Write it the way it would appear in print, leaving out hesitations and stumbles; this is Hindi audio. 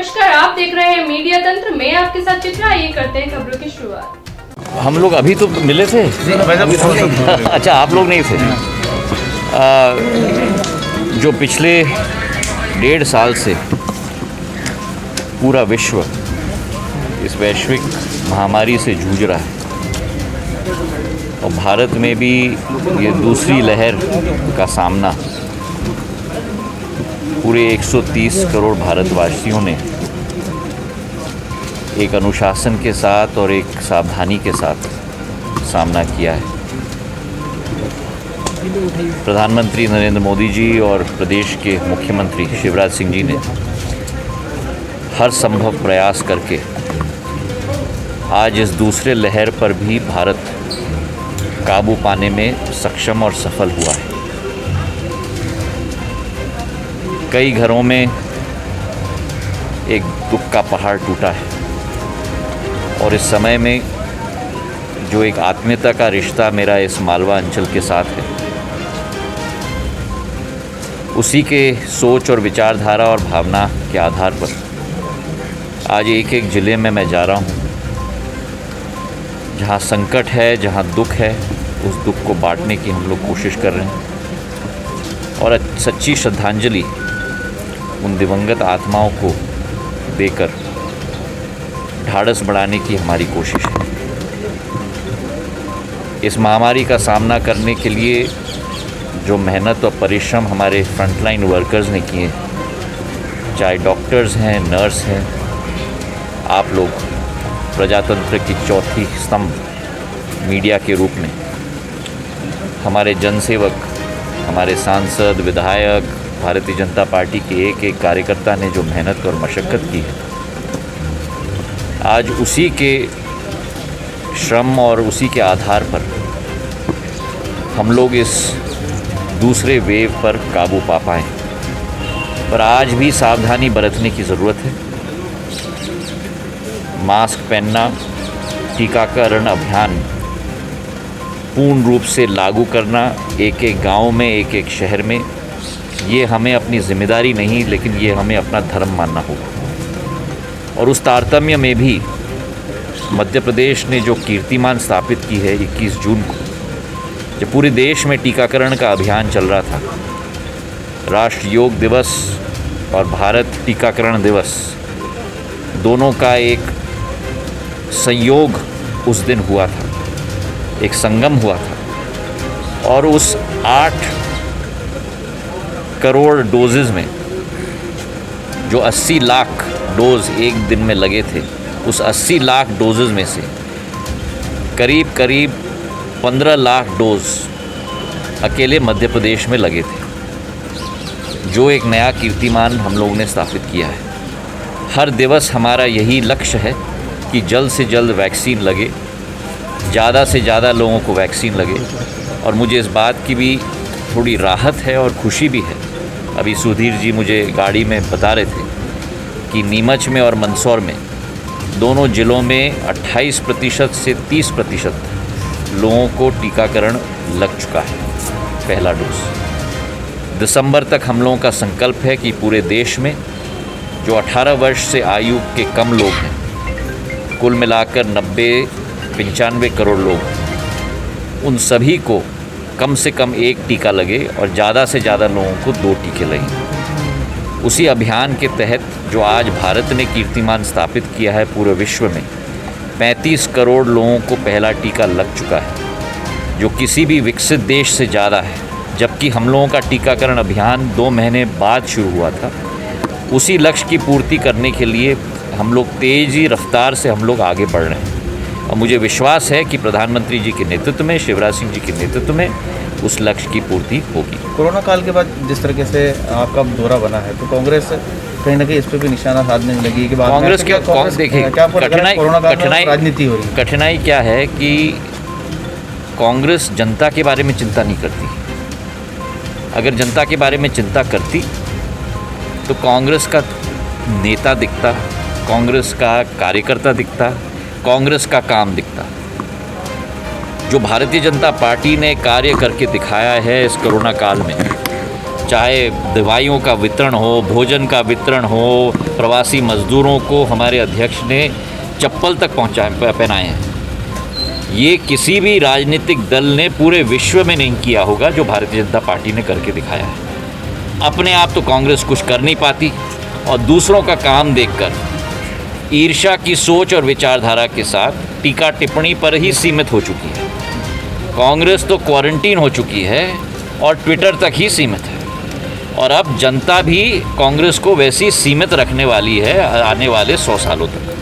नमस्कार, आप देख रहे हैं मीडिया तंत्र में आपके साथ चित्रा। ये करते हैं खबरों की शुरुआत। हम लोग अभी तो मिले थे। अच्छा, आप लोग नहीं थे। जो पिछले 1.5 साल से पूरा विश्व इस वैश्विक महामारी से जूझ रहा है और भारत में भी ये दूसरी लहर का सामना पूरे 130 करोड़ भारतवासियों ने एक अनुशासन के साथ और एक सावधानी के साथ सामना किया है। प्रधानमंत्री नरेंद्र मोदी जी और प्रदेश के मुख्यमंत्री शिवराज सिंह जी ने हर संभव प्रयास करके आज इस दूसरे लहर पर भी भारत काबू पाने में सक्षम और सफल हुआ है। कई घरों में एक दुख का पहाड़ टूटा है और इस समय में जो एक आत्मीयता का रिश्ता मेरा इस मालवा अंचल के साथ है, उसी के सोच और विचारधारा और भावना के आधार पर आज एक एक ज़िले में मैं जा रहा हूँ। जहाँ संकट है, जहाँ दुख है, उस दुख को बांटने की हम लोग कोशिश कर रहे हैं और सच्ची श्रद्धांजलि उन दिवंगत आत्माओं को देकर ढाढ़स बढ़ाने की हमारी कोशिश है। इस महामारी का सामना करने के लिए जो मेहनत और परिश्रम हमारे फ्रंटलाइन वर्कर्स ने किए, चाहे डॉक्टर्स हैं, नर्स हैं, आप लोग प्रजातंत्र की चौथी स्तंभ मीडिया के रूप में, हमारे जनसेवक, हमारे सांसद, विधायक, भारतीय जनता पार्टी के एक एक कार्यकर्ता ने जो मेहनत और मशक्क़त की है, आज उसी के श्रम और उसी के आधार पर हम लोग इस दूसरे वेव पर काबू पा पाए। पर आज भी सावधानी बरतने की ज़रूरत है। मास्क पहनना, टीकाकरण अभियान पूर्ण रूप से लागू करना एक एक गांव में, एक एक शहर में, ये हमें अपनी जिम्मेदारी नहीं, लेकिन ये हमें अपना धर्म मानना होगा। और उस तारतम्य में भी मध्य प्रदेश ने जो कीर्तिमान स्थापित की है, 21 जून को जब पूरे देश में टीकाकरण का अभियान चल रहा था, राष्ट्रीय योग दिवस और भारत टीकाकरण दिवस दोनों का एक संयोग उस दिन हुआ था, एक संगम हुआ था। और उस 8 करोड़ डोजेज़ में जो 80 लाख डोज एक दिन में लगे थे, उस 80 लाख डोजेज़ में से करीब करीब 15 लाख डोज अकेले मध्य प्रदेश में लगे थे, जो एक नया कीर्तिमान हम लोगों ने स्थापित किया है। हर दिवस हमारा यही लक्ष्य है कि जल्द से जल्द वैक्सीन लगे, ज़्यादा से ज़्यादा लोगों को वैक्सीन लगे। और मुझे इस बात की भी थोड़ी राहत है और खुशी भी है। अभी सुधीर जी मुझे गाड़ी में बता रहे थे कि नीमच में और मंदसौर में दोनों ज़िलों में 28% से 30% लोगों को टीकाकरण लग चुका है, पहला डोज। दिसंबर तक हम लोगों का संकल्प है कि पूरे देश में जो 18 वर्ष से आयु के कम लोग हैं, कुल मिलाकर 90-95 करोड़ लोग, उन सभी को कम से कम एक टीका लगे और ज़्यादा से ज़्यादा लोगों को 2 टीके लगे। उसी अभियान के तहत जो आज भारत ने कीर्तिमान स्थापित किया है, पूरे विश्व में 35 करोड़ लोगों को पहला टीका लग चुका है, जो किसी भी विकसित देश से ज़्यादा है। जबकि हम लोगों का टीकाकरण अभियान 2 महीने बाद शुरू हुआ था। उसी लक्ष्य की पूर्ति करने के लिए हम लोग तेज़ी रफ्तार से हम लोग आगे बढ़ रहे हैं और मुझे विश्वास है कि प्रधानमंत्री जी के नेतृत्व में, शिवराज सिंह जी के नेतृत्व में उस लक्ष्य की पूर्ति होगी। कोरोना काल के बाद जिस तरीके से आपका दौरा बना है, तो कांग्रेस कहीं ना कहीं इस पर भी निशाना साधने लगी कि कांग्रेस क्या, देखिए कठिनाई राजनीति हो रही है। कठिनाई क्या है कि कांग्रेस जनता के बारे में चिंता नहीं करती। अगर जनता के बारे में चिंता करती तो कांग्रेस का नेता दिखता, कांग्रेस का कार्यकर्ता दिखता, कांग्रेस का काम दिखता। जो भारतीय जनता पार्टी ने कार्य करके दिखाया है इस कोरोना काल में, चाहे दवाइयों का वितरण हो, भोजन का वितरण हो, प्रवासी मज़दूरों को हमारे अध्यक्ष ने चप्पल तक पहनाए हैं। ये किसी भी राजनीतिक दल ने पूरे विश्व में नहीं किया होगा जो भारतीय जनता पार्टी ने करके दिखाया है। अपने आप तो कांग्रेस कुछ कर नहीं पाती और दूसरों का काम देखकर ईर्ष्या की सोच और विचारधारा के साथ टीका टिप्पणी पर ही सीमित हो चुकी है। कांग्रेस तो क्वारंटीन हो चुकी है और ट्विटर तक ही सीमित है, और अब जनता भी कांग्रेस को वैसी सीमित रखने वाली है आने वाले 100 सालों तक।